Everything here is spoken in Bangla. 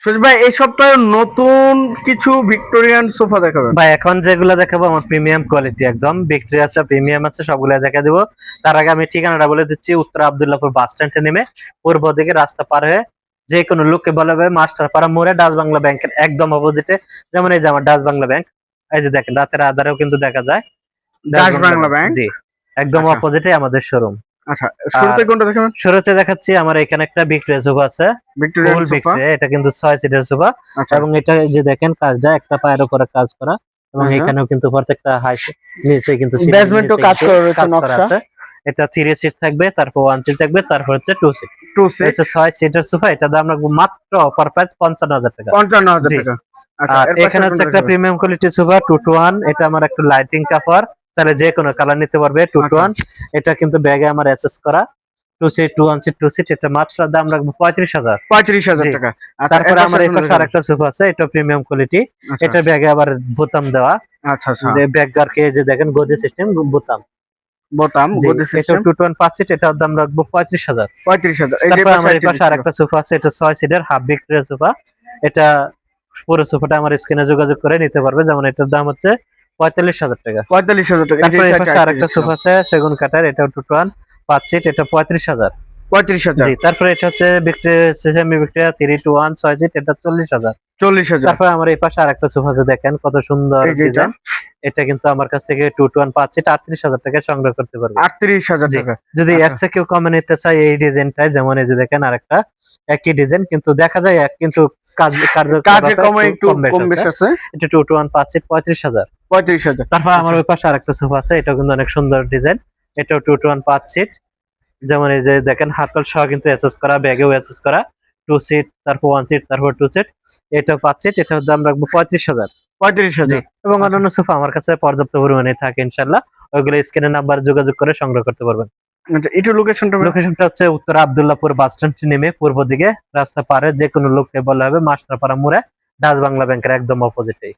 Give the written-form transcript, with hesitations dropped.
সুজিত ভাই এই সপ্তাহে নতুন কিছু ভিক্টোরিয়ান সোফা দেখাবেন। ভাই এখন যেগুলো দেখাবো আমার প্রিমিয়াম কোয়ালিটি, একদম ভিক্টোরিয়া আছে, প্রিমিয়াম আছে, সবগুলো দেখা দিব। তার আগে আমি ঠিকানাটা বলে দিচ্ছি, উত্তর আব্দুল্লাহপুর বাস স্ট্যান্ডে নেমে পূর্ব দিকে রাস্তা পার হয়ে যে কোনো লোককে বলা হবে মাস্টারপাড়া মোড়ে ডাচ বাংলা ব্যাংকের একদম অপোজিটে। যেমন এই যে আমার ডাচ বাংলা ব্যাংক, এই যে দেখেন রাতের আধারেও কিন্তু দেখা যায় ডাচ বাংলা ব্যাংক। জি, একদম আচ্ছা। অপোজিটে আমাদের শোরুম। আচ্ছা, শুরুতে কোনটা দেখাবেন? শুরুতে দেখাচ্ছি আমার এখানে একটা ভিক্টোরিয়া সোফা আছে, ভিক্টোরিয়ান ফুল সোফা। ভিক্টোরিয়া, এটা কিন্তু 6 সিটের সোফা। আচ্ছা, এবং এটা যে দেখেন কাজটা একটা পায়ের উপরে কাজ করা, এবং আচ্ছা। এখানেও কিন্তু প্রত্যেকটা নিচে কিন্তু বেসমেন্টও কাজ করা রয়েছে নকশা। আছে। এটা 3 সিট থাকবে, তারপর 1 সিট থাকবে, তারপর হচ্ছে 2 সিট। 2 সিট হচ্ছে 6 সিটের সোফা, এটা দাম রাখবো মাত্র অফার প্রাইস 55,000 টাকা। 55,000 জি। টাকা। আচ্ছা, আর এর পাশে এখানে হচ্ছে কোনটা একটা দেখাবেন? প্রিমিয়াম কোয়ালিটি সোফা 2 to 1, এটা আমার একটা লাইটিং কাভার, তাহলে যে কোনো কালার নিতে পারবে 2 to আচ্ছা। 1। এটা কিন্তু ব্যাগে আমার অ্যাসেস করা 2 সিট 1 সিট 2 সিট, এটা মাত্র দাম রাখবো 35,000। 35,000 জি। টাকা। আচ্ছা, তারপরে এর আমার পাশে এই কোনটা পাশে দেখাবেন? আরেকটা সোফা আছে, এটা প্রিমিয়াম কোয়ালিটি। আচ্ছা, এটা ব্যাগে আবার বোতাম দেওয়া, আচ্ছা, আচ্ছা। যে ব্যাগগার কে যে দেখেন গদি সিস্টেম বোতাম। বোতাম, জি, গদি এটা সিস্টেম। 2 to 1 5 সিট, এটার দাম রাখবো 35,000। 35,000। এই যে তারপর আমার এই পাশে পাশে আরেকটা সোফা আছে, এটা 6 সিটের হাফ ভিক্টোরিয়া সোফা। এটা পুরো সোফাটা আমার স্ক্রিনে যোগাযোগ করে নিতে পারবে, যেমন এটার দাম হচ্ছে 45,000 টাকা। 45,000 টাকা। এই যে তারপর এই সাইডে পাশে আরেকটা সোফা আছে সেগুন কাঠের, এটা 2 to 1 5 সিট, এটা 35,000। 35,000। জি, তারপরে এটা হচ্ছে Victoria semi Victoria 3 to 1 6 seat, এটা 40,000। 40,000। তারপর আমার এই পাশে আরেকটা সোফা দেখেন কত সুন্দর এই যে এটা ডিজাইন। এটা কিন্তু আমার কাছ থেকে 2 to 1 5 সিট 38,000 টাকায় সংগ্রহ করতে পারবে। 38,000 জি। টাকা। যদি এর আচ্ছা। চেয়ে কেউ কমে নিতে চায় এই ডিজাইনটায়, যেমন এই যে দেখেন আরেকটা একই ডিজাইন, কিন্তু দেখা যায় এক, কিন্তু কাজে কমে একটু কম বেশ আছে। এটা 2 to 1 5 সিট 35,000। 35,000। তারপর আমার ওই পাশে আরেকটা সোফা আছে, এটা কিন্তু অনেক সুন্দর ডিজাইন। এটাও 2 to 1 5 সিট, যেমন এই যে দেখেন হাতল সহ কিন্তু অ্যাসেস করা, ব্যাগেও অ্যাসেস করা, 2 সিট তারপর 1 সিট তারপর 2 সিট, এটা 5 সিট, এটার দাম রাখবো 35,000। 35,000। জি। এবং আচ্ছা। অন্যান্য সোফা আমার কাছে পর্যাপ্ত পরিমাণে থাকে ইনশাআল্লাহ, ওইগুলো স্ক্রিনের নাম্বার যোগাযোগ করে সংগ্রহ করতে পারবেন। আচ্ছা, একটু লোকেশনটা লোকেশনটা হচ্ছে উত্তর আব্দুল্লাহপুর বাস স্ট্যান্ড নেমে পূর্ব দিকে রাস্তা পারে যে কোনো লোককে বলা হবে মাস্টারপাড়া মোড়ে ডাচ বাংলা ব্যাংকের একদম অপোজিটে।